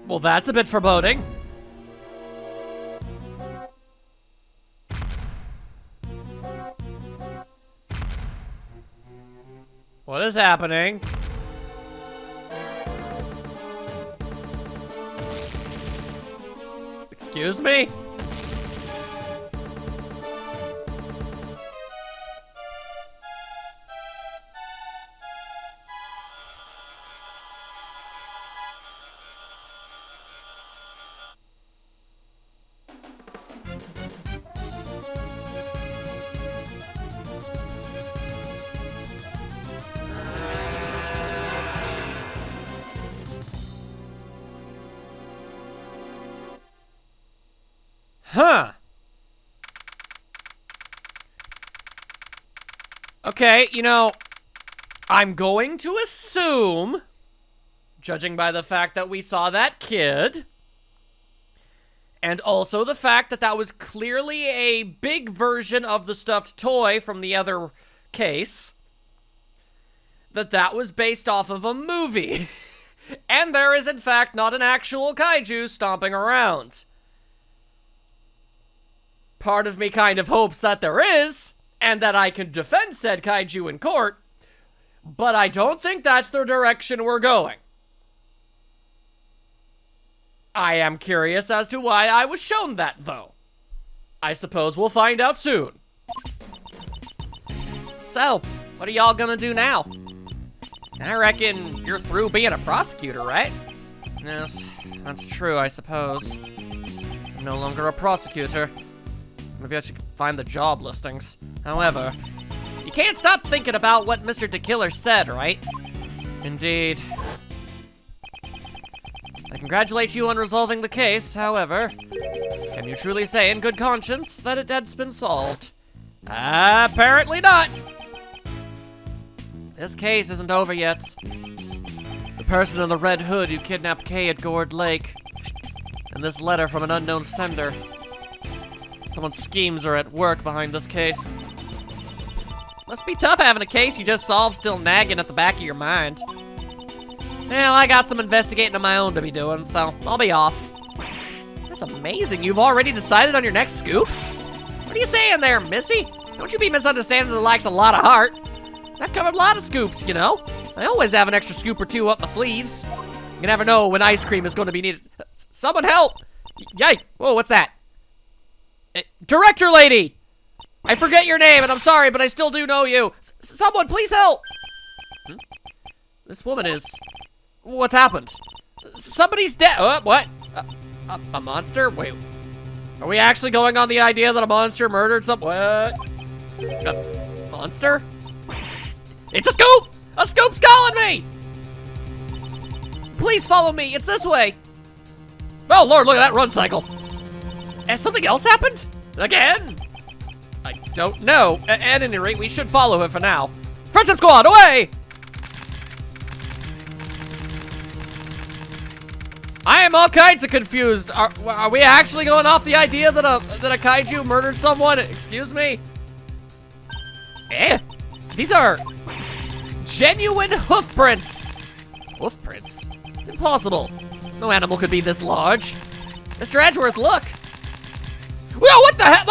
Well, that's a bit foreboding. What is happening? Excuse me? Huh. Okay, you know, I'm going to assume, judging by the fact that we saw that kid, and also the fact that that was clearly a big version of the stuffed toy from the other case, that that was based off of a movie. And there is, in fact, not an actual kaiju stomping around. Part of me kind of hopes that there is, and that I can defend said kaiju in court, but I don't think that's the direction we're going. I am curious as to why I was shown that, though. I suppose we'll find out soon. So, what are y'all gonna do now? I reckon you're through being a prosecutor, right? Yes, that's true, I suppose. I'm no longer a prosecutor. Maybe I should find the job listings. However, you can't stop thinking about what Mr. DeKiller said, right? Indeed. I congratulate you on resolving the case, however, can you truly say in good conscience that it has been solved? Apparently not. This case isn't over yet. The person in the red hood who kidnapped Kay at Gourd Lake, and this letter from an unknown sender. Someone's schemes are at work behind this case. Must be tough having a case you just solved still nagging at the back of your mind. Well, I got some investigating of my own to be doing, so I'll be off. That's amazing. You've already decided on your next scoop? What are you saying there, Missy? Don't you be misunderstanding the likes of a lot of heart. I've covered a lot of scoops, you know? I always have an extra scoop or two up my sleeves. You never know when ice cream is going to be needed. Someone help! Yay! Whoa, what's that? Director lady! I forget your name, and I'm sorry, but I still do know you. Someone, please help! This woman is... What's happened? Somebody's dead. What? A monster? Wait. Are we actually going on the idea that a monster murdered some... What? A monster? It's a scoop! A scoop's calling me! Please follow me. It's this way. Oh, Lord, look at that run cycle. Has something else happened? Again? I don't know. At any rate, we should follow him for now. Friendship squad, away! I am all kinds of confused. Are we actually going off the idea that a kaiju murdered someone? Excuse me? These are genuine hoof prints. Hoof prints? Impossible. No animal could be this large. Mr. Edgeworth, look. Whoa, what the heck?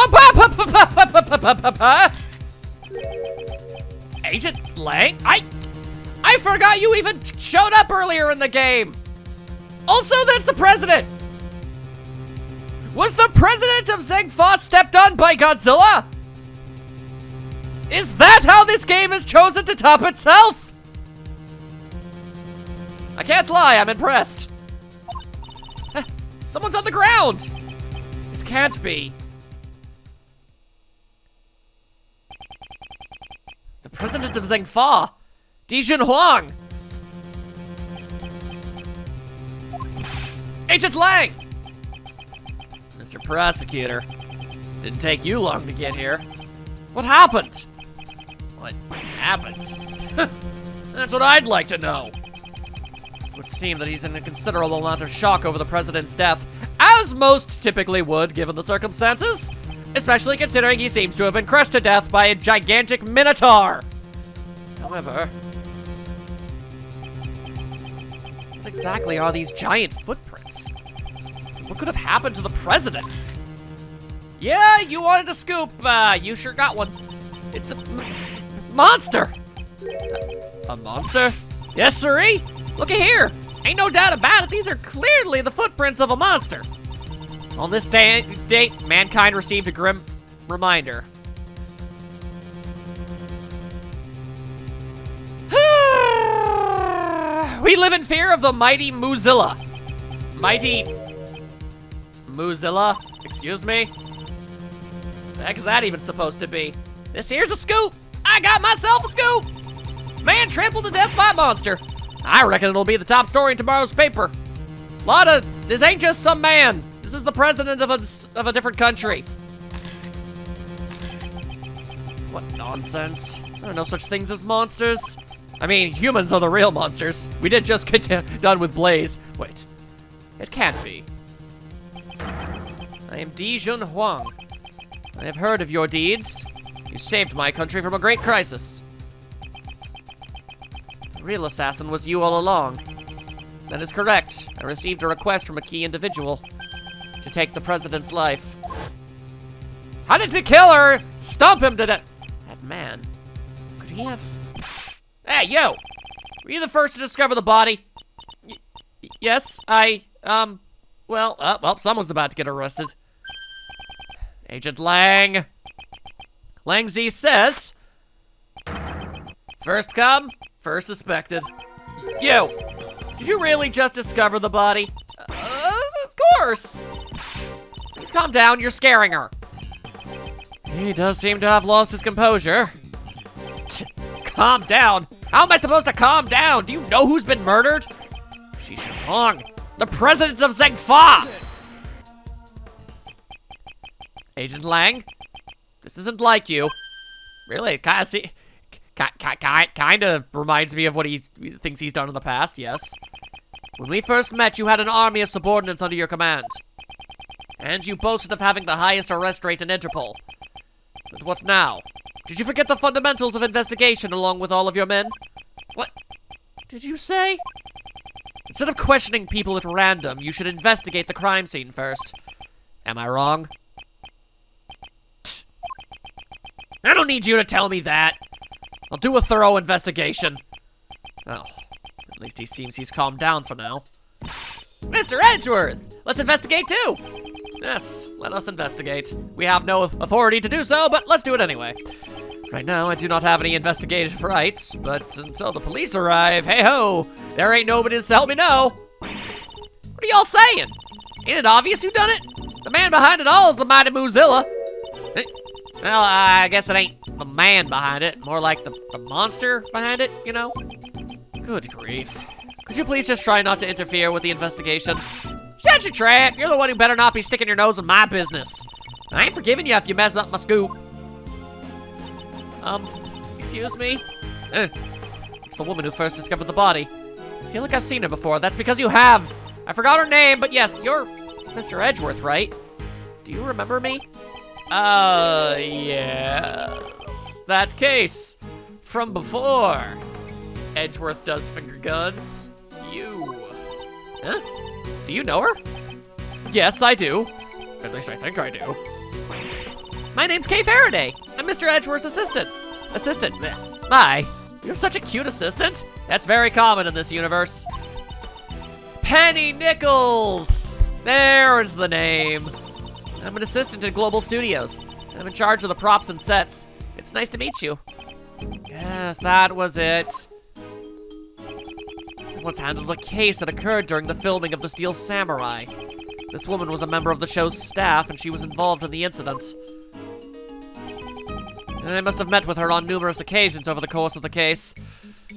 Agent Lang? I forgot you even showed up earlier in the game. Also, that's the president. Was the president of Zengfa stepped on by Godzilla? Is that how this game has chosen to top itself? I can't lie, I'm impressed. Someone's on the ground. It can't be. The president of Zengfa, Dijun Huang. Agent Lang! Mr. Prosecutor, didn't take you long to get here. What happened? What happened? That's what I'd like to know. It would seem that he's in a considerable amount of shock over the president's death, as most typically would given the circumstances, especially considering he seems to have been crushed to death by a gigantic minotaur. However, what exactly are these giant footprints? What could have happened to the president? Yeah, you wanted a scoop. You sure got one. It's a monster. A monster? Yes, sirree. Look at here. Ain't no doubt about it. These are clearly the footprints of a monster. On this date, mankind received a grim reminder. We live in fear of the mighty Moozilla. Mighty Moozilla? Excuse me? The heck is that even supposed to be? This here's a scoop. I got myself a scoop. Man trampled to death by a monster. I reckon it'll be the top story in tomorrow's paper. This ain't just some man. This is the president of a different country. What nonsense. There are no such things as monsters. I mean, humans are the real monsters. We did just get done with Blaze. Wait, it can't be. I am Dijun Huang. I have heard of your deeds. You saved my country from a great crisis. The real assassin was you all along. That is correct. I received a request from a key individual to take the president's life. How did the killer stump him to death? That man, could he have... Hey, yo! Were you the first to discover the body? Yes, well, someone's about to get arrested. Agent Lang. Lang Z says, first come, first suspected. You, did you really just discover the body? Of course. Please calm down, you're scaring her. He does seem to have lost his composure. Calm down? How am I supposed to calm down? Do you know who's been murdered? Xi Shenhong, the president of Zhengfa! Agent Lang, this isn't like you. Really, it kind of reminds me of what he thinks he's done in the past, yes. When we first met, you had an army of subordinates under your command. And you boasted of having the highest arrest rate in Interpol. But what now? Did you forget the fundamentals of investigation along with all of your men? What did you say? Instead of questioning people at random, you should investigate the crime scene first. Am I wrong? I don't need you to tell me that. I'll do a thorough investigation. Well, at least he seems he's calmed down for now. Mr. Edgeworth, let's investigate too. Yes, let us investigate. We have no authority to do so, but let's do it anyway. Right now, I do not have any investigative rights, but until the police arrive, hey-ho, there ain't nobody to help me know. What are y'all saying? Ain't it obvious who done it? The man behind it all is the mighty Moozilla. Well, I guess it ain't the man behind it, more like the monster behind it, you know? Good grief. Could you please just try not to interfere with the investigation? Shut your trap! You're the one who better not be sticking your nose in my business. I ain't forgiving you if you mess up my scoop. Excuse me? It's the woman who first discovered the body. I feel like I've seen her before. That's because you have. I forgot her name, but yes, you're Mr. Edgeworth, right? Do you remember me? Yes. That case from before. Edgeworth does finger guns. You. Huh? Do you know her? Yes, I do. At least I think I do. My name's Kay Faraday. I'm Mr. Edgeworth's assistant. Hi. You're such a cute assistant. That's very common in this universe. Penny Nichols. There's the name. I'm an assistant at Global Studios. I'm in charge of the props and sets. It's nice to meet you. Yes, that was it. I once handled a case that occurred during the filming of The Steel Samurai. This woman was a member of the show's staff, and she was involved in the incident. I must have met with her on numerous occasions over the course of the case.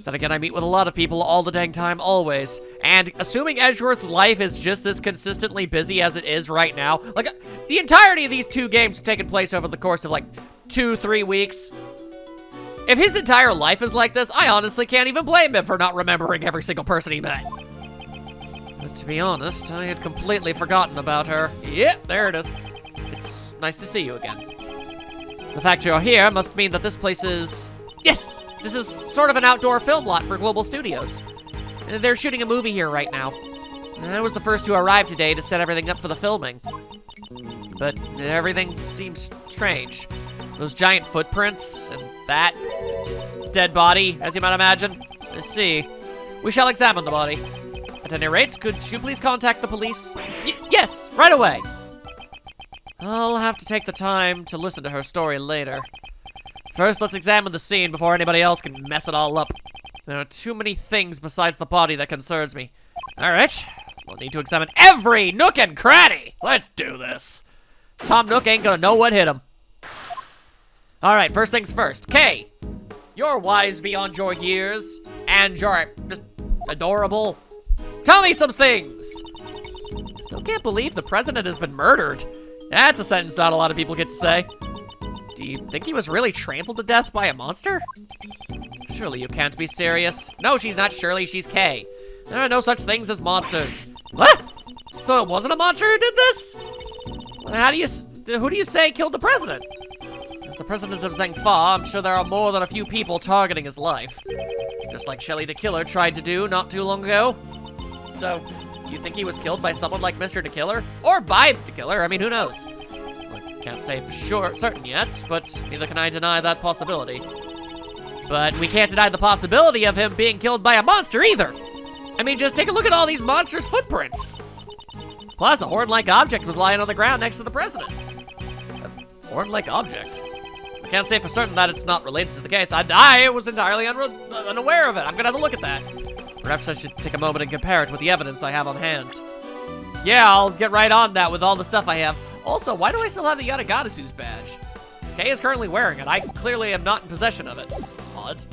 Then again, I meet with a lot of people all the dang time, always. And assuming Edgeworth's life is just this consistently busy as it is right now, like, the entirety of these two games have taken place over the course of, like, 2-3 weeks. If his entire life is like this, I honestly can't even blame him for not remembering every single person he met. But to be honest, I had completely forgotten about her. Yep, there it is. It's nice to see you again. The fact you're here must mean that this place is... Yes! This is sort of an outdoor film lot for Global Studios. They're shooting a movie here right now. I was the first to arrive today to set everything up for the filming. But everything seems strange. Those giant footprints and that dead body, as you might imagine. Let's see. We shall examine the body. At any rate, could you please contact the police? Yes, right away. I'll have to take the time to listen to her story later. First, let's examine the scene before anybody else can mess it all up. There are too many things besides the body that concerns me. All right, we'll need to examine every nook and cranny. Let's do this. Tom Nook ain't gonna know what hit him. All right, first things first. Kay, you're wise beyond your years, and you're just adorable. Tell me some things. Still can't believe the president has been murdered. That's a sentence not a lot of people get to say. Do you think he was really trampled to death by a monster? Surely you can't be serious. No, she's not Shirley, she's Kay. There are no such things as monsters. What? So it wasn't a monster who did this? Who do you say killed the president? As the president of Zhengfa, I'm sure there are more than a few people targeting his life. Just like Shelley the Killer tried to do not too long ago. So, you think he was killed by someone like Mr. the Killer? Or by the Killer? I mean, who knows? I can't say for certain yet, but neither can I deny that possibility. But we can't deny the possibility of him being killed by a monster either. I mean, just take a look at all these monstrous footprints. Plus, a horn-like object was lying on the ground next to the president. A horn-like object? I can't say for certain that it's not related to the case. I was entirely unaware of it. I'm gonna have to look at that. Perhaps I should take a moment and compare it with the evidence I have on hand. Yeah, I'll get right on that with all the stuff I have. Also, why do I still have the Yatagatazu's badge? Kay is currently wearing it. I clearly am not in possession of it. Odd.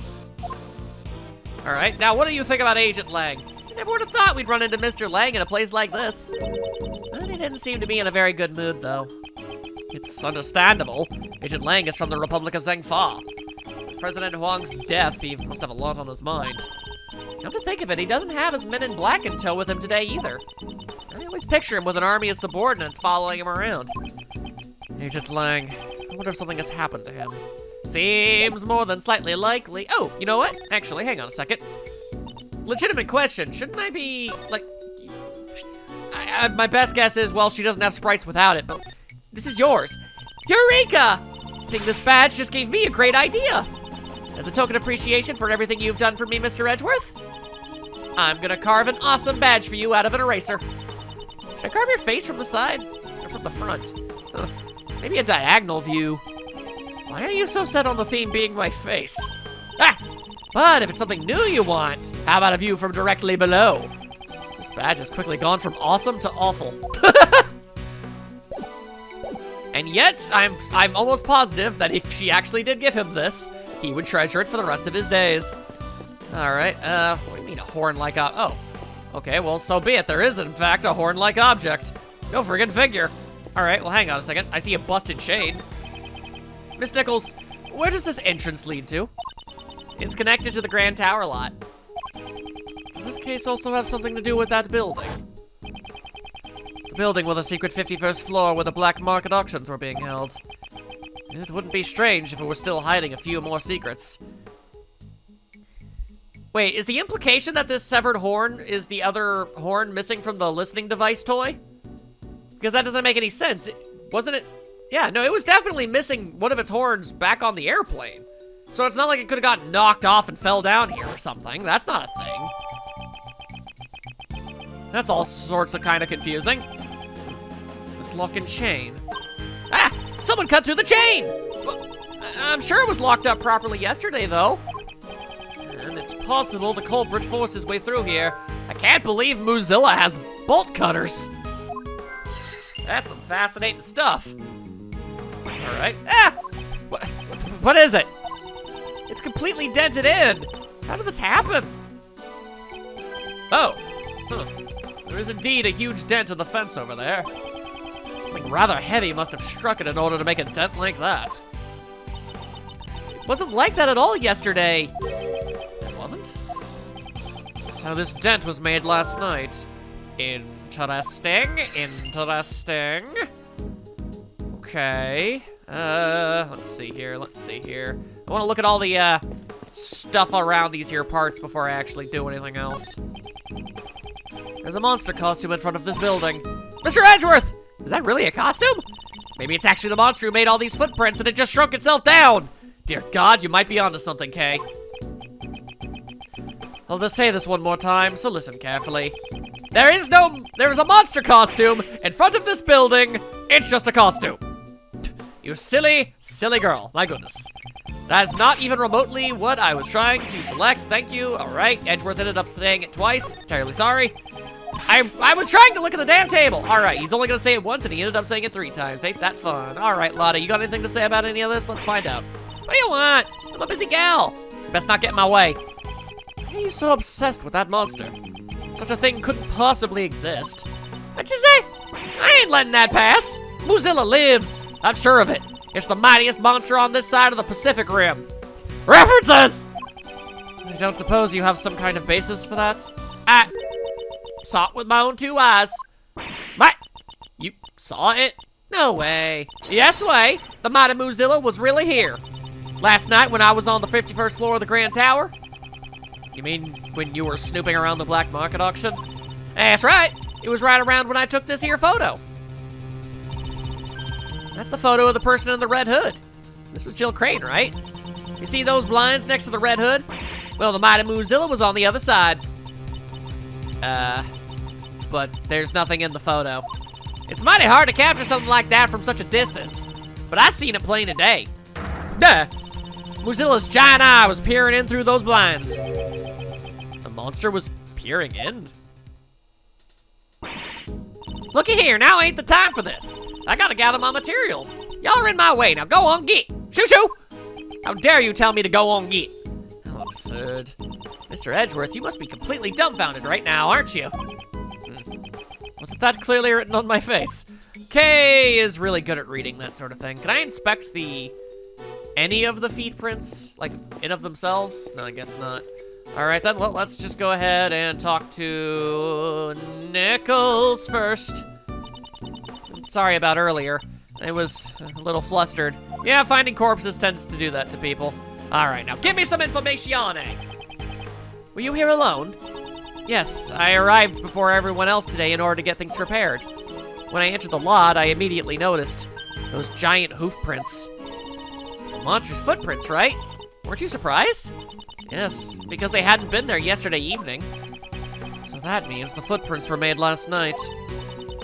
All right, now what do you think about Agent Lang? I never would have thought we'd run into Mr. Lang in a place like this. Well, he didn't seem to be in a very good mood, though. It's understandable. Agent Lang is from the Republic of Zhengfa. With President Huang's death, he must have a lot on his mind. Come to think of it, he doesn't have his men in black in tow with him today either. I always picture him with an army of subordinates following him around. Agent Lang, I wonder if something has happened to him. Seems more than slightly likely. Oh, you know what? Actually, hang on a second. Legitimate question. Shouldn't I be, like... my best guess is, well, she doesn't have sprites without it, but this is yours. Eureka! Seeing this badge just gave me a great idea. As a token of appreciation for everything you've done for me, Mr. Edgeworth, I'm gonna carve an awesome badge for you out of an eraser. Should I carve your face from the side? Or from the front? Maybe a diagonal view. Why are you so set on the theme being my face? Ah! But if it's something new you want, how about a view from directly below? This badge has quickly gone from awesome to awful. And yet, I'm almost positive that if she actually did give him this, he would treasure it for the rest of his days. All right, what do you mean a horn-like oh, okay, well, so be it. There is, in fact, a horn-like object. Go friggin' figure. All right, well, hang on a second. I see a busted chain. Miss Nichols, where does this entrance lead to? It's connected to the Grand Tower lot. Does this case also have something to do with that building? The building with a secret 51st floor where the black market auctions were being held. It wouldn't be strange if it were still hiding a few more secrets. Wait, is the implication that this severed horn is the other horn missing from the listening device toy? Because that doesn't make any sense. Wasn't it? Yeah, no, it was definitely missing one of its horns back on the airplane. So it's not like it could have gotten knocked off and fell down here or something. That's not a thing. That's all sorts of kind of confusing. This lock and chain. Ah! Someone cut through the chain! Well, I'm sure it was locked up properly yesterday, though. And it's possible the culprit forced his way through here. I can't believe Moozilla has bolt cutters. That's some fascinating stuff. All right. Ah! What is it? It's completely dented in. How did this happen? Oh. Huh. There is indeed a huge dent in the fence over there. Something rather heavy must have struck it in order to make a dent like that. It wasn't like that at all yesterday. It wasn't? So this dent was made last night. Interesting, interesting. Okay. Let's see here. I want to look at all the, stuff around these here parts before I actually do anything else. There's a monster costume in front of this building. Mr. Edgeworth! Is that really a costume? Maybe it's actually the monster who made all these footprints and it just shrunk itself down. Dear God, you might be onto something, Kay. I'll just say this one more time, so listen carefully. There is a monster costume in front of this building. It's just a costume. You silly, silly girl. My goodness. That is not even remotely what I was trying to select. Thank you. All right. Edgeworth ended up saying it twice. Entirely sorry. I was trying to look at the damn table. All right. He's only going to say it once, and he ended up saying it 3 times. Ain't that fun? All right, Lotta. You got anything to say about any of this? Let's find out. What do you want? I'm a busy gal. You best not get in my way. Why are you so obsessed with that monster? Such a thing couldn't possibly exist. What'd you say? I ain't letting that pass. Moozilla lives. I'm sure of it. It's the mightiest monster on this side of the Pacific Rim. References! I don't suppose you have some kind of basis for that? I saw it with my own 2 eyes. What? You saw it? No way. Yes way. The mighty Moozilla was really here. Last night when I was on the 51st floor of the Grand Tower. You mean when you were snooping around the black market auction? That's right. It was right around when I took this here photo. That's the photo of the person in the red hood. This was Jill Crane, right? You see those blinds next to the red hood? Well, the mighty Moozilla was on the other side. But there's nothing in the photo. It's mighty hard to capture something like that from such a distance. But I seen it plain today. Duh. Moozilla's giant eye was peering in through those blinds. The monster was peering in? Looky here, now ain't the time for this. I gotta gather my materials. Y'all are in my way, now go on get. Shoo-shoo! How dare you tell me to go on get? How absurd. Mr. Edgeworth, you must be completely dumbfounded right now, aren't you? Wasn't that clearly written on my face? Kay is really good at reading that sort of thing. Can I inspect any of the feet prints, like, in of themselves? No, I guess not. All right, then, well, let's just go ahead and talk to Nichols first. I'm sorry about earlier. I was a little flustered. Yeah, finding corpses tends to do that to people. All right, now give me some information, eh? Were you here alone? Yes, I arrived before everyone else today in order to get things prepared. When I entered the lot, I immediately noticed those giant hoof prints. The monster's footprints, right? Weren't you surprised? Yes, because they hadn't been there yesterday evening. So that means the footprints were made last night.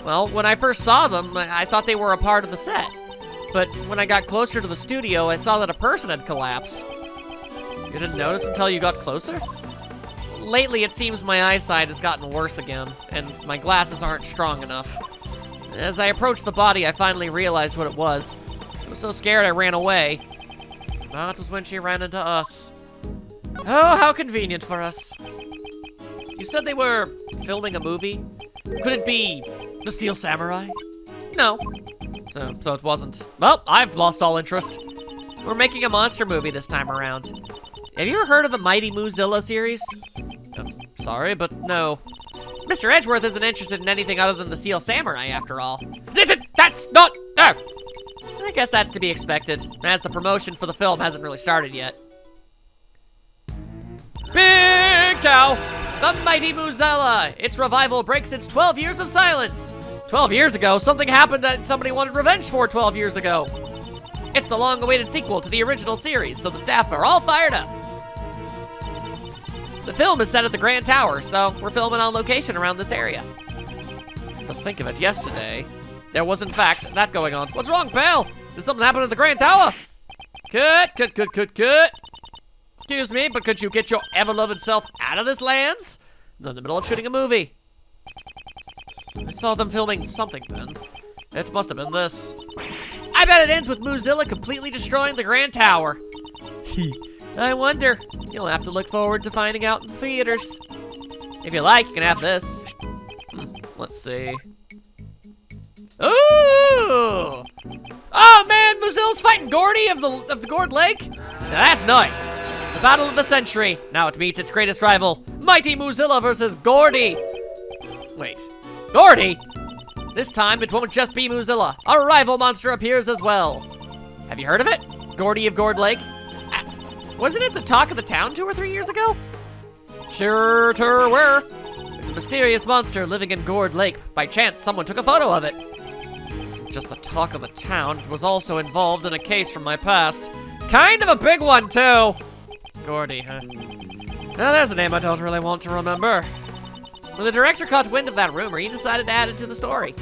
Well, when I first saw them, I thought they were a part of the set. But when I got closer to the studio, I saw that a person had collapsed. You didn't notice until you got closer? Lately, it seems my eyesight has gotten worse again, and my glasses aren't strong enough. As I approached the body, I finally realized what it was. I was so scared I ran away. That was when she ran into us. Oh, how convenient for us. You said they were filming a movie? Could it be The Steel Samurai? No. So it wasn't. Well, I've lost all interest. We're making a monster movie this time around. Have you ever heard of the Mighty Moozilla series? Sorry, but no. Mr. Edgeworth isn't interested in anything other than The Steel Samurai, after all. That's not... I guess that's to be expected, as the promotion for the film hasn't really started yet. Big cow! The Mighty Moozilla! Its revival breaks its 12 years of silence. 12 years ago, something happened that somebody wanted revenge for 12 years ago. It's the long-awaited sequel to the original series, so the staff are all fired up. The film is set at the Grand Tower, so we're filming on location around this area. To think of it, yesterday, there was in fact that going on. What's wrong, pal? Did something happen at the Grand Tower? Cut. Excuse me, but could you get your ever-loving self out of this lands? I'm in the middle of shooting a movie. I saw them filming something then. It must have been this. I bet it ends with Moozilla completely destroying the Grand Tower. I wonder. You'll have to look forward to finding out in the theaters. If you like, you can have this. Let's see. Ooh! Oh man, Moozilla's fighting Gordy of the Gourd Lake? Now that's nice. The battle of the century. Now it meets its greatest rival, Mighty Moozilla versus Gordy. Wait, Gordy? This time it won't just be Moozilla. A rival monster appears as well. Have you heard of it? Gordy of Gourd Lake? Wasn't it the talk of the town 2 or 3 years ago? Sure were. It's It's a mysterious monster living in Gourd Lake. By chance, someone took a photo of it. It wasn't just the talk of the town. It was also involved in a case from my past. Kind of a big one, too. Gordy, huh? Now, there's a name I don't really want to remember. When the director caught wind of that rumor, he decided to add it to the story.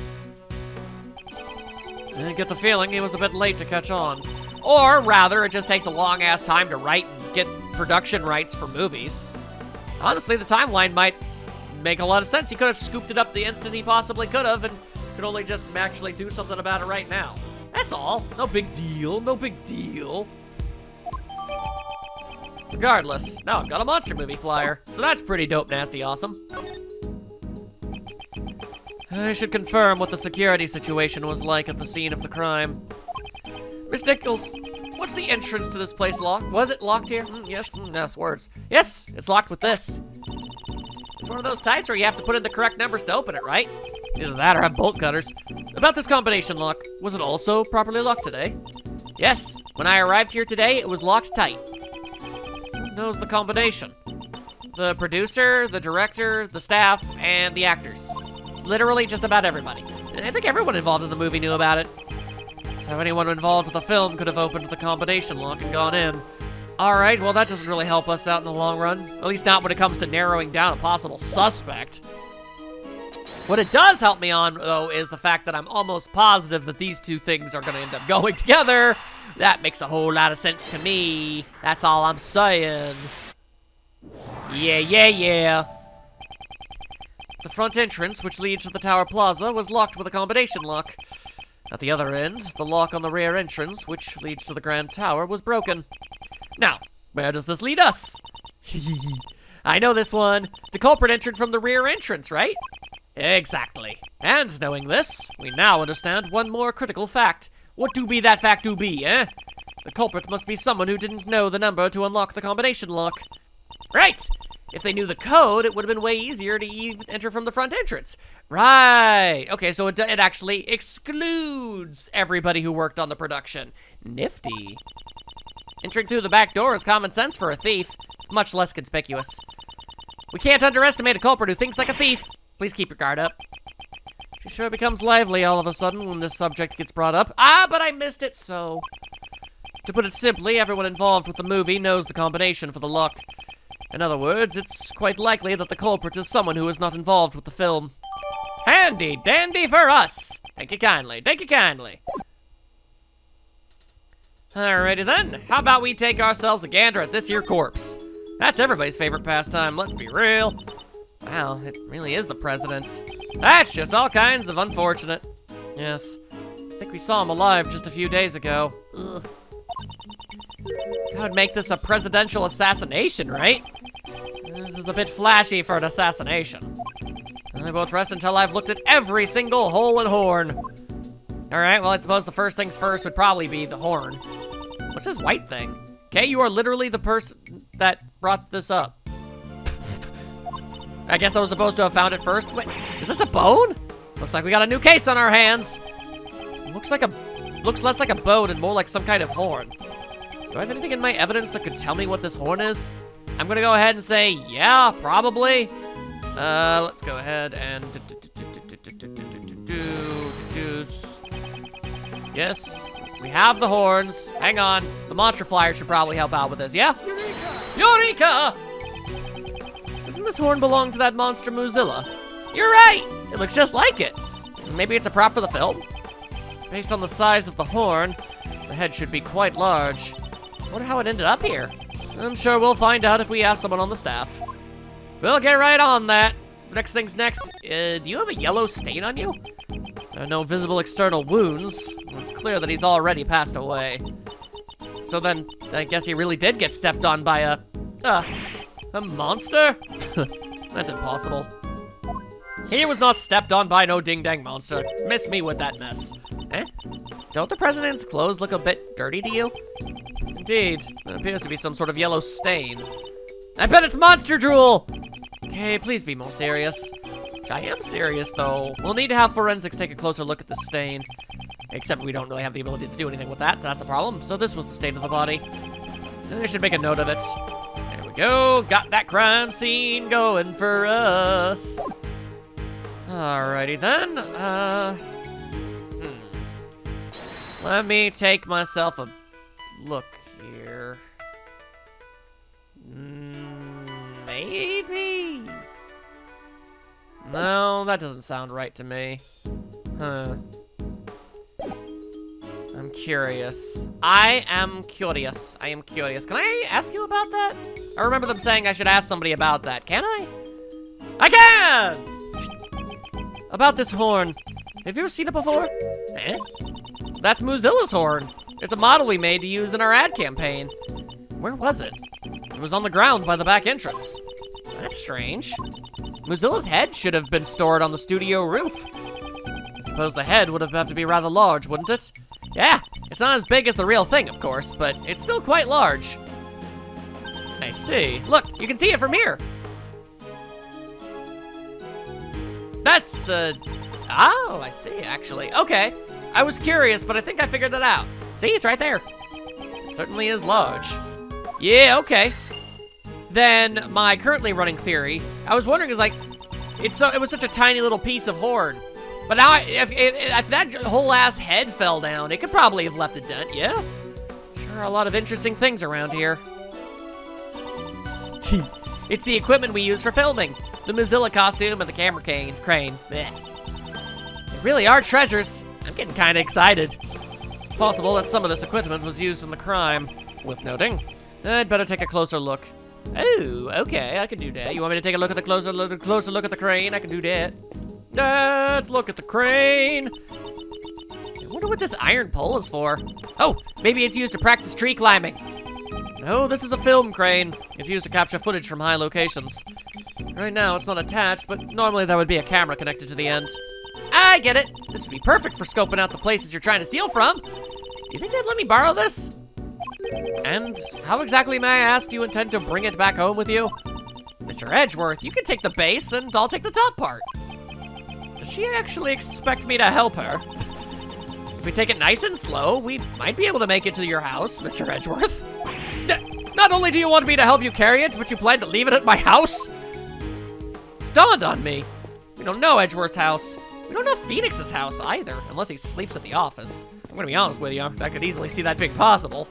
I get the feeling he was a bit late to catch on. Or, rather, it just takes a long-ass time to write and get production rights for movies. Honestly, the timeline might make a lot of sense. He could have scooped it up the instant he possibly could have and could only just actually do something about it right now. That's all. No big deal. No big deal. Regardless, now I've got a monster movie flyer, so that's pretty dope, nasty, awesome. I should confirm what the security situation was like at the scene of the crime. Miss Nichols, what's the entrance to this place locked? Was it locked here? Yes, words. Yes, it's locked with this. It's one of those types where you have to put in the correct numbers to open it, right? Either that or have bolt cutters. About this combination lock, was it also properly locked today? Yes, when I arrived here today, it was locked tight. Who knows the combination? The producer, the director, the staff, and the actors. It's literally just about everybody. I think everyone involved in the movie knew about it. So anyone involved with the film could have opened the combination lock and gone in. Alright, well that doesn't really help us out in the long run. At least not when it comes to narrowing down a possible suspect. What it does help me on, though, is the fact that I'm almost positive that these two things are gonna end up going together. That makes a whole lot of sense to me. That's all I'm saying. Yeah. The front entrance, which leads to the Tower Plaza, was locked with a combination lock. At the other end, the lock on the rear entrance, which leads to the Grand Tower, was broken. Now, where does this lead us? I know this one. The culprit entered from the rear entrance, right? Exactly. And knowing this, we now understand one more critical fact. What do be that fact do be, eh? The culprit must be someone who didn't know the number to unlock the combination lock. Right! If they knew the code, it would have been way easier to even enter from the front entrance. Right! Okay, so it actually excludes everybody who worked on the production. Nifty. Entering through the back door is common sense for a thief. It's much less conspicuous. We can't underestimate a culprit who thinks like a thief. Please keep your guard up. She sure becomes lively all of a sudden when this subject gets brought up. But I missed it, so... To put it simply, everyone involved with the movie knows the combination for the lock. In other words, it's quite likely that the culprit is someone who is not involved with the film. Handy dandy for us! Thank you kindly, thank you kindly. Alrighty then, how about we take ourselves a gander at this here corpse? That's everybody's favorite pastime, let's be real. Wow, it really is the president. That's just all kinds of unfortunate. Yes, I think we saw him alive just a few days ago. Ugh. That would make this a presidential assassination, right? This is a bit flashy for an assassination. I won't rest until I've looked at every single hole and horn. Alright, well I suppose the first things first would probably be the horn. What's this white thing? Okay, you are literally the person that brought this up. I guess I was supposed to have found it first. Wait, is this a bone? Looks like we got a new case on our hands. Looks less like a bone and more like some kind of horn. Do I have anything in my evidence that could tell me what this horn is? I'm gonna go ahead and say, yeah, probably. Let's go ahead and yes, we have the horns. Hang on, the monster flyer should probably help out with this, yeah? Eureka! Doesn't this horn belong to that monster Moozilla? You're right, it looks just like it. Maybe it's a prop for the film? Based on the size of the horn, the head should be quite large. I wonder how it ended up here. I'm sure we'll find out if we ask someone on the staff. We'll get right on that. Next thing's next. Do you have a yellow stain on you? No visible external wounds. It's clear that he's already passed away. So then, I guess he really did get stepped on by a monster? That's impossible. He was not stepped on by no ding-dang monster. Miss me with that mess. Eh? Don't the president's clothes look a bit dirty to you? Indeed. There appears to be some sort of yellow stain. I bet it's monster drool! Okay, please be more serious. Which I am serious, though. We'll need to have forensics take a closer look at the stain. Except we don't really have the ability to do anything with that, so that's a problem. So this was the state of the body. I should make a note of it. There we go. Got that crime scene going for us. Alrighty then. Let me take myself a look here. Maybe? No, that doesn't sound right to me. Huh. I'm curious. I am curious. Can I ask you about that? I remember them saying I should ask somebody about that. Can I? I can! About this horn. Have you ever seen it before? Eh? That's Moozilla's horn. It's a model we made to use in our ad campaign. Where was it? It was on the ground by the back entrance. That's strange. Moozilla's head should have been stored on the studio roof. I suppose the head would have to be rather large, wouldn't it? Yeah, it's not as big as the real thing, of course, but it's still quite large. I see. Look, you can see it from here. That's, oh, I see, actually. Okay, I was curious, but I think I figured that out. See, it's right there. It certainly is large. Yeah, okay. Then my currently running theory, I was wondering, is like, it was such a tiny little piece of horn. But now, if that whole ass head fell down, it could probably have left a dent, yeah? Sure are a lot of interesting things around here. It's the equipment we use for filming. The Moozilla costume and the camera crane. Blech. They really are treasures. I'm getting kind of excited. It's possible that some of this equipment was used in the crime. Worth noting. I'd better take a closer look. Oh, okay, I can do that. You want me to take a look at the closer look at the crane? I can do that. Let's look at the crane. I wonder what this iron pole is for. Oh, maybe it's used to practice tree climbing. No, this is a film crane. It's used to capture footage from high locations. Right now, it's not attached, but normally there would be a camera connected to the end. I get it. This would be perfect for scoping out the places you're trying to steal from. Do you think they'd let me borrow this? And how exactly, may I ask, do you intend to bring it back home with you? Mr. Edgeworth, you can take the base and I'll take the top part. Does she actually expect me to help her? If we take it nice and slow, we might be able to make it to your house, Mr. Edgeworth. Not only do you want me to help you carry it, but you plan to leave it at my house? It's dawned on me. We don't know Edgeworth's house. We don't know Phoenix's house either, unless he sleeps at the office. I'm gonna be honest with you, I could easily see that being possible.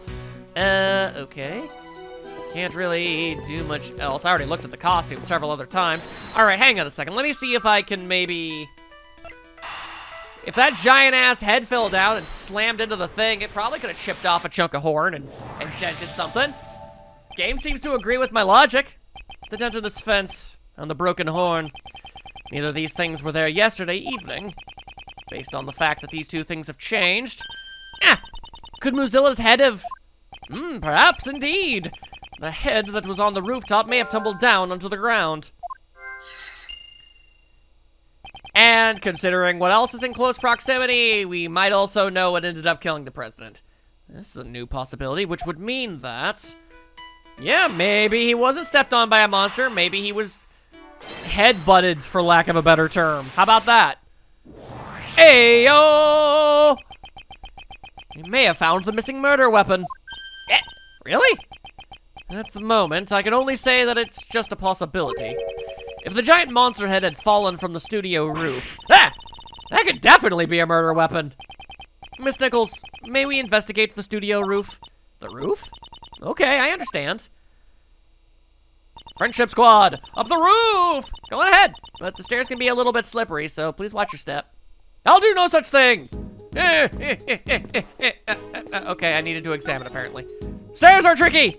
Okay. Can't really do much else. I already looked at the costume several other times. All right, hang on a second. Let me see if I can maybe... If that giant-ass head fell down and slammed into the thing, it probably could have chipped off a chunk of horn and dented something. Game seems to agree with my logic. The dent in this fence and the broken horn. Neither of these things were there yesterday evening. Based on the fact that these two things have changed. Could Moozilla's head have... perhaps indeed. The head that was on the rooftop may have tumbled down onto the ground. And considering what else is in close proximity, we might also know what ended up killing the president. This is a new possibility, which would mean that... Yeah, maybe he wasn't stepped on by a monster. Maybe he was head-butted, for lack of a better term. How about that? Ayo! We may have found the missing murder weapon. Really? At the moment, I can only say that it's just a possibility. If the giant monster head had fallen from the studio roof, that could definitely be a murder weapon. Miss Nichols, may we investigate the studio roof? The roof? Okay, I understand. Friendship squad, up the roof! Go on ahead, but the stairs can be a little bit slippery, so please watch your step. I'll do no such thing! Okay, I needed to examine, apparently. Stairs are tricky!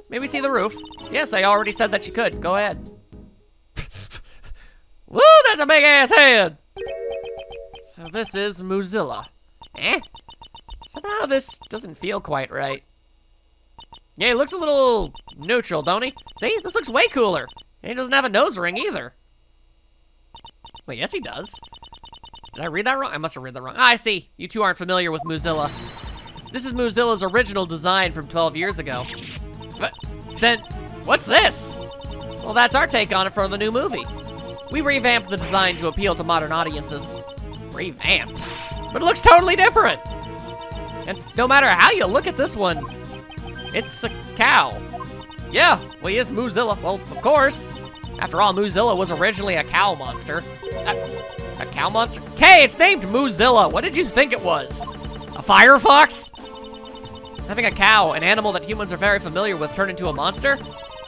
May we see the roof? Yes, I already said that you could. Go ahead. Woo, that's a big-ass head! So this is Moozilla. Somehow this doesn't feel quite right. Yeah, he looks a little neutral, don't he? See, this looks way cooler. And he doesn't have a nose ring either. Wait, yes he does. Did I read that wrong? I must have read that wrong. I see. You two aren't familiar with Moozilla. This is Moozilla's original design from 12 years ago. But then, what's this? Well, that's our take on it for the new movie. We revamped the design to appeal to modern audiences. Revamped? But it looks totally different. And no matter how you look at this one, it's a cow. Yeah, well, he is Moozilla. Well, of course. After all, Moozilla was originally a cow monster. A cow monster? Kay, it's named Moozilla. What did you think it was? A firefox? Having a cow, an animal that humans are very familiar with, turn into a monster,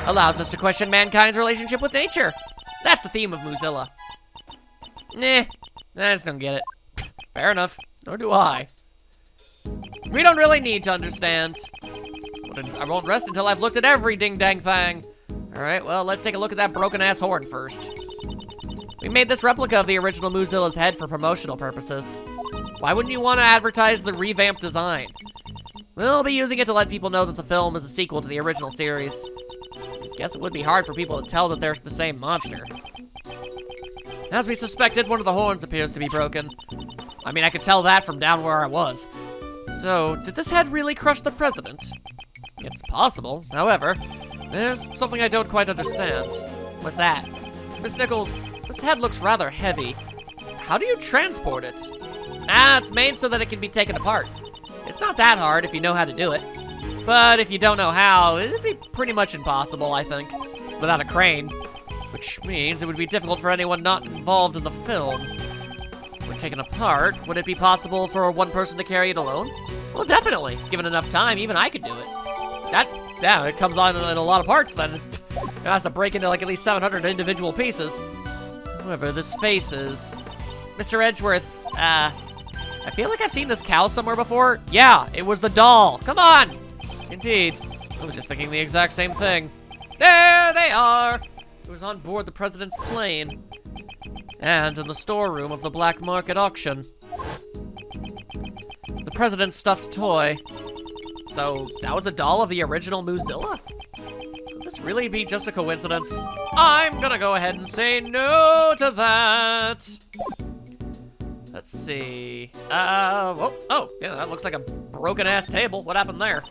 allows us to question mankind's relationship with nature. That's the theme of Moozilla. Nah, I just don't get it. Fair enough, nor do I. We don't really need to understand. I won't rest until I've looked at every ding-dang thing. All right, well, let's take a look at that broken-ass horn first. We made this replica of the original Moozilla's head for promotional purposes. Why wouldn't you want to advertise the revamped design? We'll be using it to let people know that the film is a sequel to the original series. Guess it would be hard for people to tell that they're the same monster. As we suspected, one of the horns appears to be broken. I mean, I could tell that from down where I was. So, did this head really crush the president? It's possible. However, there's something I don't quite understand. What's that? Miss Nichols, this head looks rather heavy. How do you transport it? It's made so that it can be taken apart. It's not that hard if you know how to do it. But if you don't know how, it'd be pretty much impossible, I think, without a crane. Which means it would be difficult for anyone not involved in the film. When taken apart, would it be possible for one person to carry it alone? Well, definitely. Given enough time, even I could do it. Yeah, it comes on in a lot of parts then. It has to break into like at least 700 individual pieces. However, this face is... Mr. Edgeworth, I feel like I've seen this cow somewhere before. Yeah, it was the doll. Come on. Indeed. I was just thinking the exact same thing. There they are. It was on board the president's plane. And in the storeroom of the black market auction. The president's stuffed toy. So, that was a doll of the original Moozilla? Could this really be just a coincidence? I'm gonna go ahead and say no to that. Let's see. Oh, yeah, that looks like a broken-ass table. What happened there?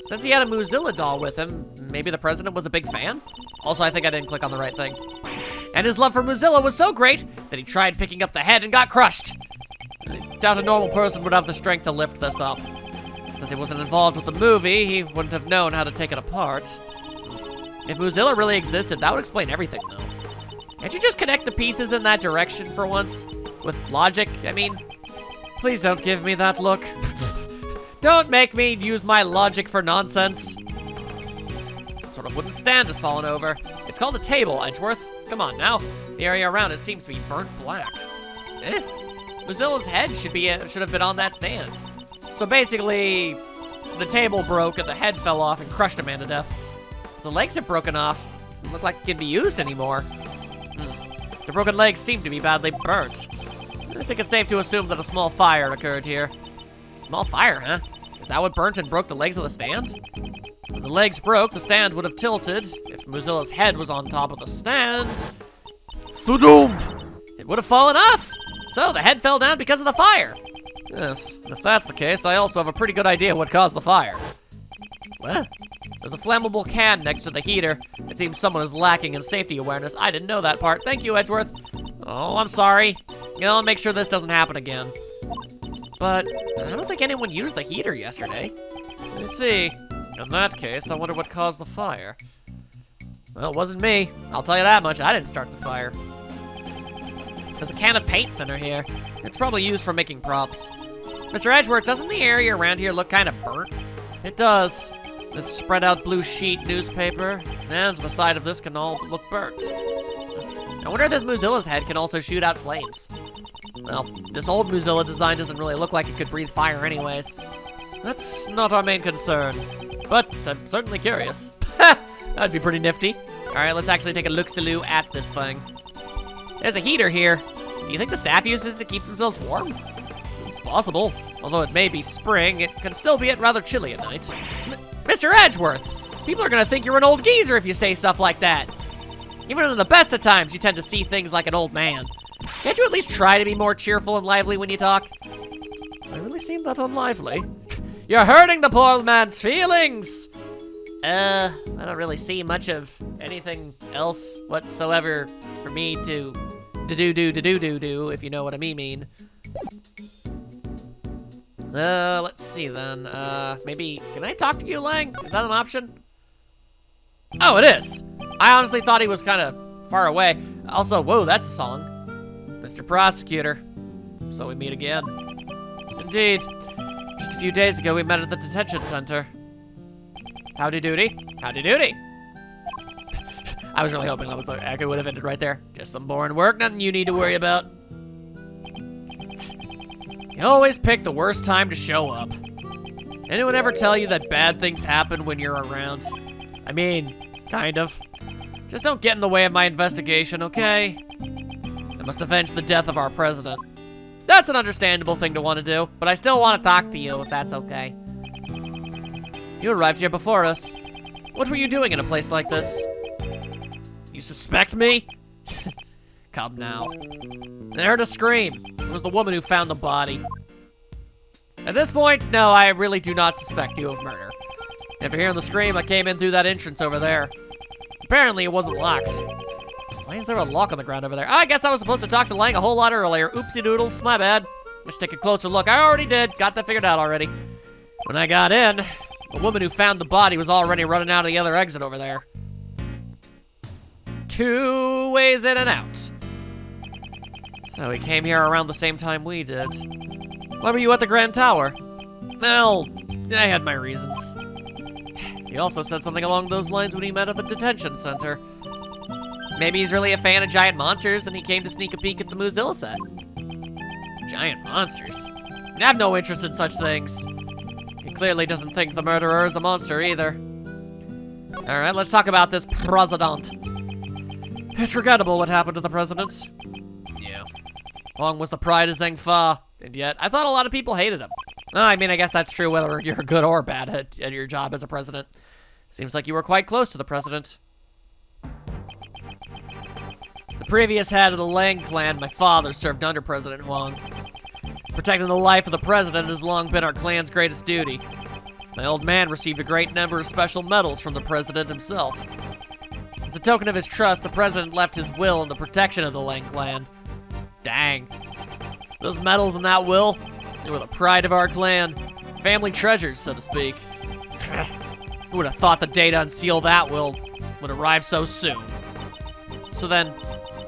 Since he had a Moozilla doll with him, maybe the president was a big fan? Also, I think I didn't click on the right thing. And his love for Moozilla was so great that he tried picking up the head and got crushed. I doubt a normal person would have the strength to lift this up. Since he wasn't involved with the movie, he wouldn't have known how to take it apart. If Moozilla really existed, that would explain everything, though. Can't you just connect the pieces in that direction for once? With logic, I mean? Please don't give me that look. Don't make me use my logic for nonsense. Some sort of wooden stand has fallen over. It's called a table, Edgeworth. Come on now. The area around it seems to be burnt black. Moozilla's head should have been on that stand. So basically, the table broke and the head fell off and crushed a man to death. The legs have broken off. Doesn't look like it can be used anymore. The broken legs seem to be badly burnt. I think it's safe to assume that a small fire occurred here. A small fire, huh? Is that what burnt and broke the legs of the stand? When the legs broke, the stand would have tilted. If Moozilla's head was on top of the stand, Thudoom! It would have fallen off. So the head fell down because of the fire. Yes, if that's the case, I also have a pretty good idea what caused the fire. What? There's a flammable can next to the heater. It seems someone is lacking in safety awareness. I didn't know that part. Thank you, Edgeworth. Oh, I'm sorry. I'll make sure this doesn't happen again. But I don't think anyone used the heater yesterday. I see. In that case, I wonder what caused the fire. Well, it wasn't me. I'll tell you that much. I didn't start the fire. There's a can of paint thinner here. It's probably used for making props. Mr. Edgeworth, doesn't the area around here look kind of burnt? It does. This spread out blue sheet newspaper and the side of this can all look burnt. I wonder if this Moozilla's head can also shoot out flames. Well, this old Moozilla design doesn't really look like it could breathe fire anyways. That's not our main concern, but I'm certainly curious. That'd be pretty nifty. All right, let's actually take a look-see-loo at this thing. There's a heater here. Do you think the staff uses it to keep themselves warm? It's possible. Although it may be spring, it can still be rather chilly at night. Mr. Edgeworth, people are gonna think you're an old geezer if you say stuff like that. Even in the best of times, you tend to see things like an old man. Can't you at least try to be more cheerful and lively when you talk? I really seem that unlively. You're hurting the poor man's feelings! I don't really see much of anything else whatsoever for me to do, if you know what I mean. Let's see then. Maybe, can I talk to you, Lang? Is that an option? Oh, it is. I honestly thought he was kind of far away. Also, whoa, that's a song. Mr. Prosecutor. So we meet again. Indeed. Just a few days ago, we met at the detention center. Howdy doody. Howdy doody. I was really hoping that was it would have ended right there. Just some boring work, nothing you need to worry about. You always pick the worst time to show up. Anyone ever tell you that bad things happen when you're around? I mean, kind of. Just don't get in the way of my investigation, okay? I must avenge the death of our president. That's an understandable thing to want to do, but I still want to talk to you, if that's okay. You arrived here before us. What were you doing in a place like this? You suspect me? Come now. I heard a scream. It was the woman who found the body. At this point, no, I really do not suspect you of murder. After hearing the scream, I came in through that entrance over there. Apparently, it wasn't locked. Why is there a lock on the ground over there? I guess I was supposed to talk to Lang a whole lot earlier. Oopsie doodles, my bad. Let's take a closer look. I already did. Got that figured out already. When I got in, the woman who found the body was already running out of the other exit over there. 2 ways in and out. So he came here around the same time we did. Why were you at the Grand Tower? Well, I had my reasons. He also said something along those lines when he met at the detention center. Maybe he's really a fan of giant monsters and he came to sneak a peek at the Moozilla set. Giant monsters? I have no interest in such things. He clearly doesn't think the murderer is a monster either. Alright, let's talk about this president. It's regrettable what happened to the president. Yeah. Long was the pride of Zheng Fa, and yet I thought a lot of people hated him. I mean, I guess that's true whether you're good or bad at your job as a president. Seems like you were quite close to the president. The previous head of the Lang clan, my father, served under President Huang. Protecting the life of the president has long been our clan's greatest duty. My old man received a great number of special medals from the president himself. As a token of his trust, the president left his will in the protection of the Lang clan. Dang. Those medals in that will, they were the pride of our clan. Family treasures, so to speak. Who would have thought the day to unseal that will would arrive so soon? So then,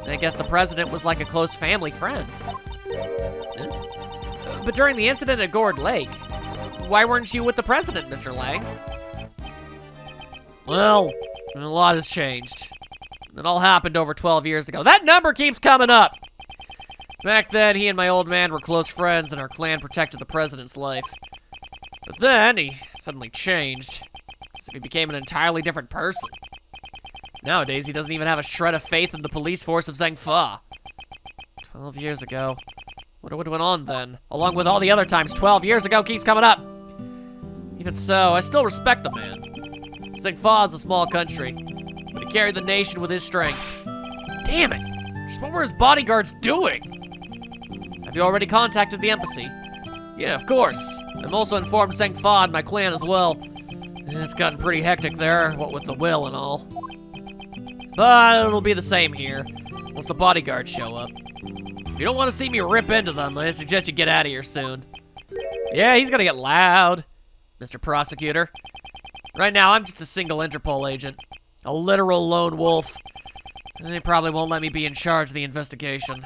I guess the president was like a close family friend. But during the incident at Gourd Lake, why weren't you with the president, Mr. Lang? Well, a lot has changed. It all happened over 12 years ago. That number keeps coming up! Back then, he and my old man were close friends and our clan protected the president's life. But then, he suddenly changed. As if he became an entirely different person. Nowadays, he doesn't even have a shred of faith in the police force of Zheng Fa. 12 years ago. What went on then? Along with all the other times 12 years ago keeps coming up. Even so, I still respect the man. Zheng Fa is a small country, but he carried the nation with his strength. Damn it! Just what were his bodyguards doing? Have you already contacted the embassy? Yeah, of course. I'm also informed Zheng Fa and my clan as well. It's gotten pretty hectic there, what with the will and all. But it'll be the same here, once the bodyguards show up. If you don't want to see me rip into them, I suggest you get out of here soon. Yeah, he's gonna get loud, Mr. Prosecutor. Right now, I'm just a single Interpol agent. A literal lone wolf. They probably won't let me be in charge of the investigation.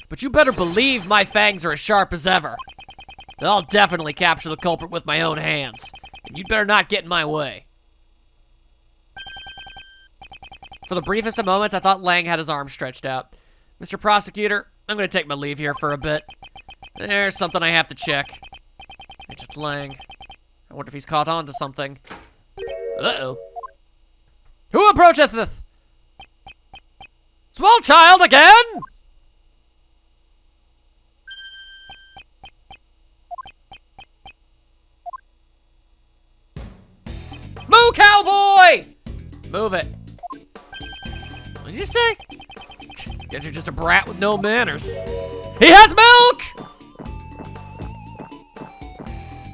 But you better believe my fangs are as sharp as ever. I'll definitely capture the culprit with my own hands. And you'd better not get in my way. For the briefest of moments, I thought Lang had his arm stretched out. Mr. Prosecutor, I'm gonna take my leave here for a bit. There's something I have to check. Agent Lang. I wonder if he's caught on to something. Uh-oh. Who approacheth? Small child again? Moo, cowboy! Move it. What did you say? Guess you're just a brat with no manners. He has milk!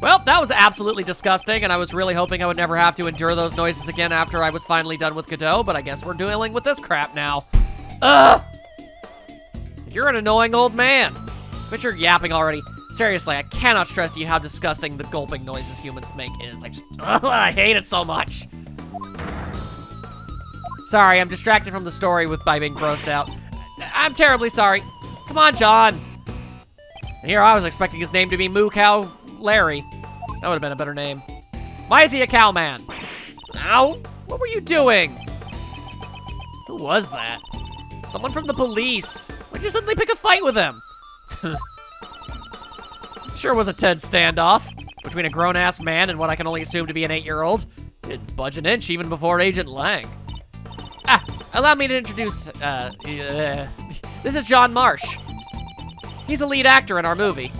Well, that was absolutely disgusting, and I was really hoping I would never have to endure those noises again after I was finally done with Godot, but I guess we're dealing with this crap now. Ugh! You're an annoying old man. But you're yapping already. Seriously, I cannot stress to you how disgusting the gulping noises humans make is. I hate it so much. Sorry, I'm distracted from the story by being grossed out. I'm terribly sorry. Come on, John. And here I was expecting his name to be Moo Cow Larry. That would have been a better name. Why is he a cowman? Ow! What were you doing? Who was that? Someone from the police. Why'd you suddenly pick a fight with him? Sure was a tense standoff between a grown-ass man and what I can only assume to be an 8-year-old. Didn't budge an inch even before Agent Lang. Allow me to introduce, this is John Marsh. He's the lead actor in our movie.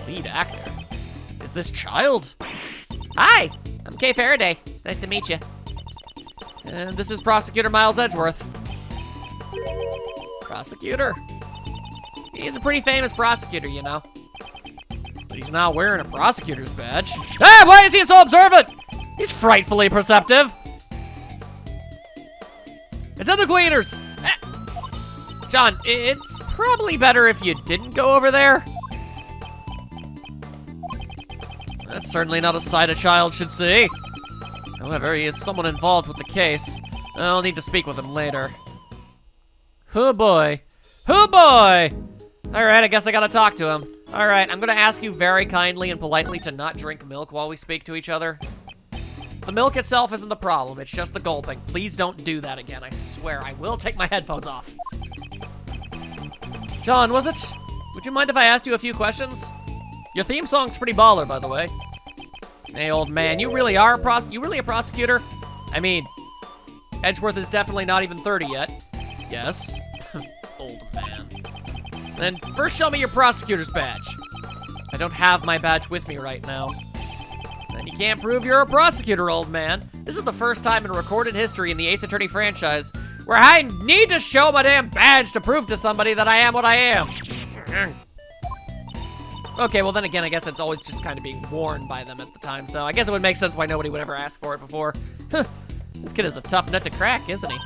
Lead actor? Is this child? Hi, I'm Kay Faraday. Nice to meet you. And this is Prosecutor Miles Edgeworth. Prosecutor? He's a pretty famous prosecutor, you know. But he's not wearing a prosecutor's badge. Hey, why is he so observant? He's frightfully perceptive. It's in the cleaners. John, it's probably better if you didn't go over there. That's certainly not a sight a child should see. However, he is someone involved with the case. I'll need to speak with him later. Oh boy. Oh boy! Alright, I guess I gotta talk to him. Alright, I'm gonna ask you very kindly and politely to not drink milk while we speak to each other. The milk itself isn't the problem, it's just the gulping. Please don't do that again, I swear. I will take my headphones off. John, was it? Would you mind if I asked you a few questions? Your theme song's pretty baller, by the way. Hey, old man, you really a prosecutor? I mean, Edgeworth is definitely not even 30 yet. Yes. Old man. Then first show me your prosecutor's badge. I don't have my badge with me right now. Then you can't prove you're a prosecutor, old man. This is the first time in recorded history in the Ace Attorney franchise where I need to show my damn badge to prove to somebody that I am what I am. Okay, well then again, I guess it's always just kind of being worn by them at the time, so I guess it would make sense why nobody would ever ask for it before. This kid is a tough nut to crack, isn't he?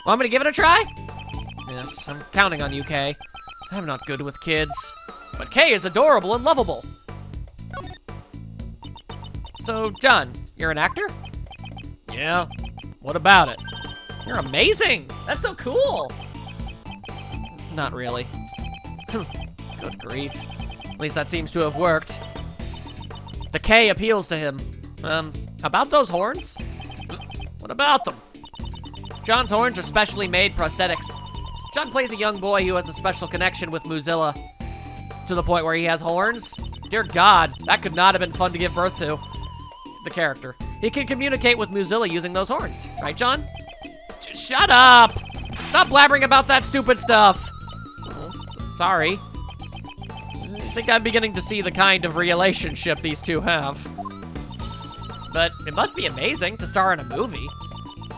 Want me to give it a try? Yes, I'm counting on you, Kay. I'm not good with kids, but Kay is adorable and lovable. So, John, you're an actor? Yeah, what about it? You're amazing! That's so cool! Not really. Good grief. At least that seems to have worked. The K appeals to him. About those horns? What about them? John's horns are specially made prosthetics. John plays a young boy who has a special connection with Moozilla. To the point where he has horns? Dear God, that could not have been fun to give birth to. The character. He can communicate with Moozilla using those horns. Right, John? Shut up! Stop blabbering about that stupid stuff! Sorry. I think I'm beginning to see the kind of relationship these two have. But it must be amazing to star in a movie.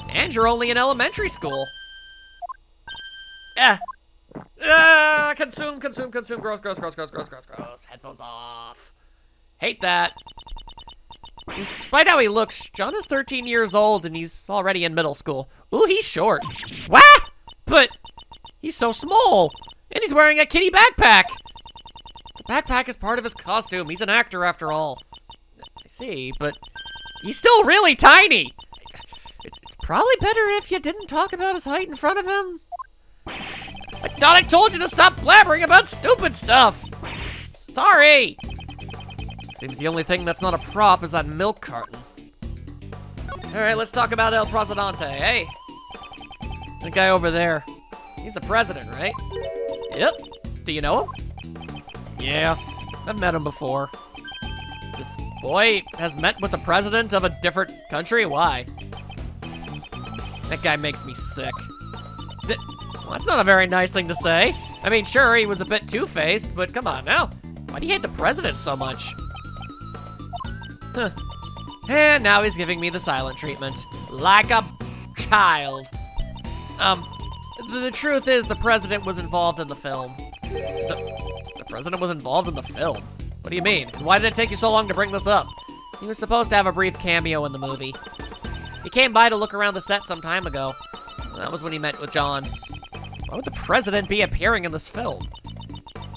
And you're only in elementary school. Consume. Gross. Headphones off. Hate that. Despite how he looks, John is 13 years old and he's already in middle school. Ooh, he's short. What? But he's so small. And he's wearing a kitty backpack. The backpack is part of his costume. He's an actor after all. I see, but he's still really tiny. It's probably better if you didn't talk about his height in front of him. I thought I told you to stop blabbering about stupid stuff. Sorry. Seems the only thing that's not a prop is that milk carton. All right, let's talk about El Presidente. Hey, the guy over there. He's the president, right? Yep. Do you know him? Yeah, I've met him before. This boy has met with the president of a different country? Why? That guy makes me sick. Well, that's not a very nice thing to say. I mean, sure, he was a bit two-faced, but come on now. Why do you hate the president so much? Huh. And now he's giving me the silent treatment. Like a child. The truth is the president was involved in the film. The president was involved in the film? What do you mean? Why did it take you so long to bring this up? He was supposed to have a brief cameo in the movie. He came by to look around the set some time ago. That was when he met with John. Why would the president be appearing in this film?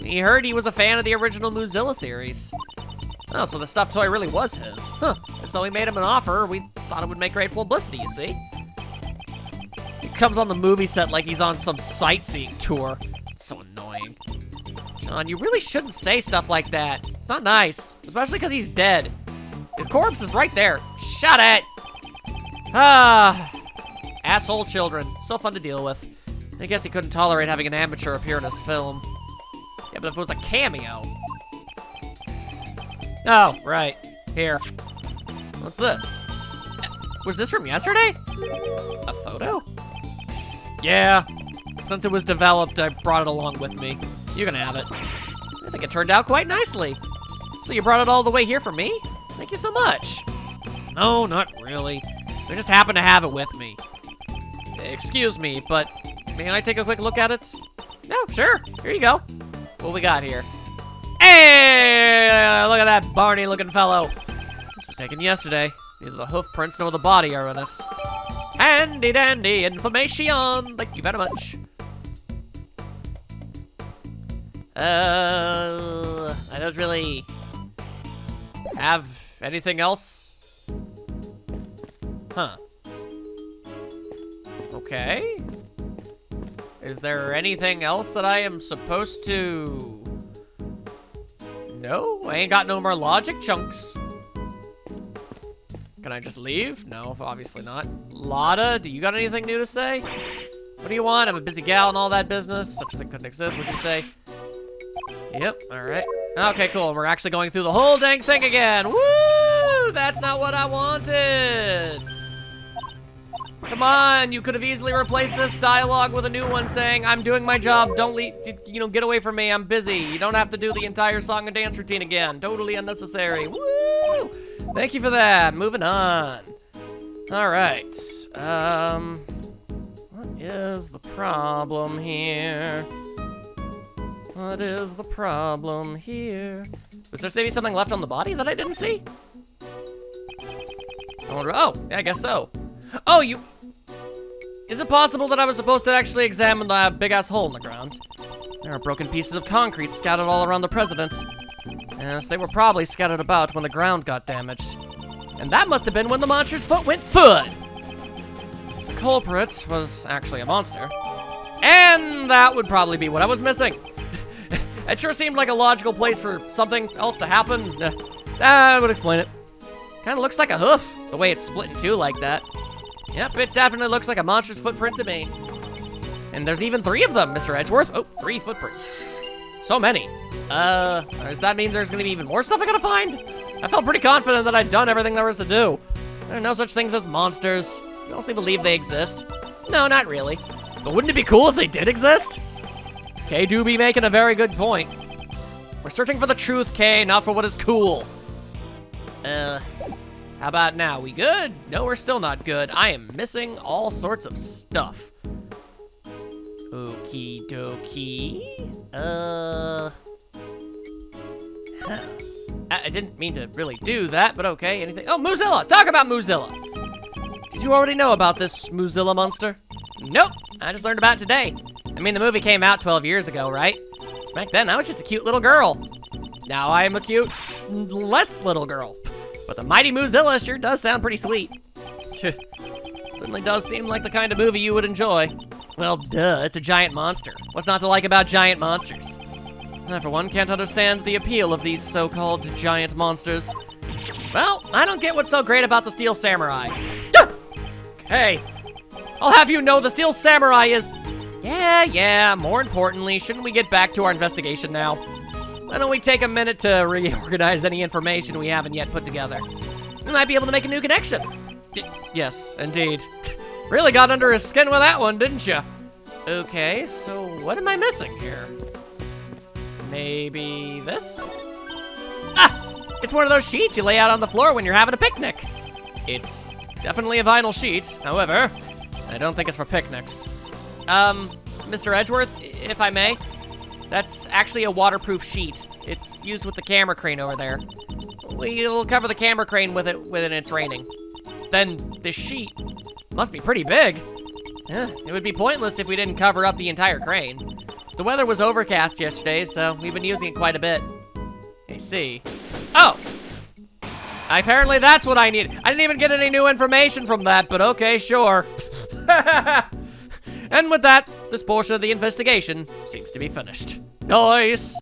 He heard he was a fan of the original Moozilla series. Oh, so the stuffed toy really was his. Huh. And so we made him an offer. We thought it would make great publicity, you see. He comes on the movie set like he's on some sightseeing tour. It's so annoying. John, you really shouldn't say stuff like that. It's not nice, especially because he's dead. His corpse is right there. Shut it! Ah, asshole children. So fun to deal with. I guess he couldn't tolerate having an amateur appear in his film. Yeah, but if it was a cameo. Oh, right. Here. What's this? Was this from yesterday? A photo? Yeah. Since it was developed, I brought it along with me. You can have it. I think it turned out quite nicely. So you brought it all the way here for me? Thank you so much. No, not really. I just happened to have it with me. Excuse me, but may I take a quick look at it? No, sure. Here you go. What we got here? Hey, look at that Barney-looking fellow. This was taken yesterday. Neither the hoof prints nor the body are in it. Handy dandy information. Thank you very much. I don't really have anything else. Huh. Okay. Is there anything else that I am supposed to... No, I ain't got no more logic chunks. Can I just leave? No, obviously not. Lotta, do you got anything new to say? What do you want? I'm a busy gal and all that business. Such a thing couldn't exist, would you say? Yep, all right. Okay, cool. We're actually going through the whole dang thing again. Woo! That's not what I wanted. Come on, you could have easily replaced this dialogue with a new one saying, I'm doing my job, don't leave, you know, get away from me, I'm busy. You don't have to do the entire song and dance routine again. Totally unnecessary. Woo! Thank you for that. Moving on. All right. What is the problem here? What is the problem here? Was there maybe something left on the body that I didn't see? I wonder, oh, yeah, I guess so. Oh, you... Is it possible that I was supposed to actually examine the big-ass hole in the ground? There are broken pieces of concrete scattered all around the president. Yes, they were probably scattered about when the ground got damaged. And that must have been when the monster's foot went foot! The culprit was actually a monster. And that would probably be what I was missing. It sure seemed like a logical place for something else to happen. That would explain it. Kinda looks like a hoof, the way it's split in two like that. Yep, it definitely looks like a monster's footprint to me. And there's even 3 of them, Mr. Edgeworth. Oh, 3 footprints. So many. Does that mean there's gonna be even more stuff I gotta find? I felt pretty confident that I'd done everything there was to do. There are no such things as monsters. I honestly believe they exist. No, not really. But wouldn't it be cool if they did exist? Kay do be making a very good point. We're searching for the truth, Kay, not for what is cool. How about now? We good? No, we're still not good. I am missing all sorts of stuff. Okie dokie. Huh. I didn't mean to really do that, but okay. Anything? Oh, Moozilla! Talk about Moozilla! Did you already know about this Moozilla monster? Nope. I just learned about it today. I mean, the movie came out 12 years ago, right? Back then, I was just a cute little girl. Now I am a cute, less little girl. But the mighty Moozilla sure does sound pretty sweet. Certainly does seem like the kind of movie you would enjoy. Well, duh, it's a giant monster. What's not to like about giant monsters? I, for one, can't understand the appeal of these so-called giant monsters. Well, I don't get what's so great about the Steel Samurai. Hey, I'll have you know the Steel Samurai is... Yeah, more importantly, shouldn't we get back to our investigation now? Why don't we take a minute to reorganize any information we haven't yet put together? We might be able to make a new connection. Yes, indeed. Really got under his skin with that one, didn't you? Okay, so what am I missing here? Maybe this? Ah! It's one of those sheets you lay out on the floor when you're having a picnic. It's definitely a vinyl sheet. However, I don't think it's for picnics. Mr. Edgeworth, if I may, that's actually a waterproof sheet. It's used with the camera crane over there. We'll cover the camera crane with it when it's raining. Then this sheet must be pretty big. Yeah, it would be pointless if we didn't cover up the entire crane. The weather was overcast yesterday, so we've been using it quite a bit. I see. Oh! Apparently that's what I need. I didn't even get any new information from that, but okay, sure. And with that, this portion of the investigation seems to be finished. Nice!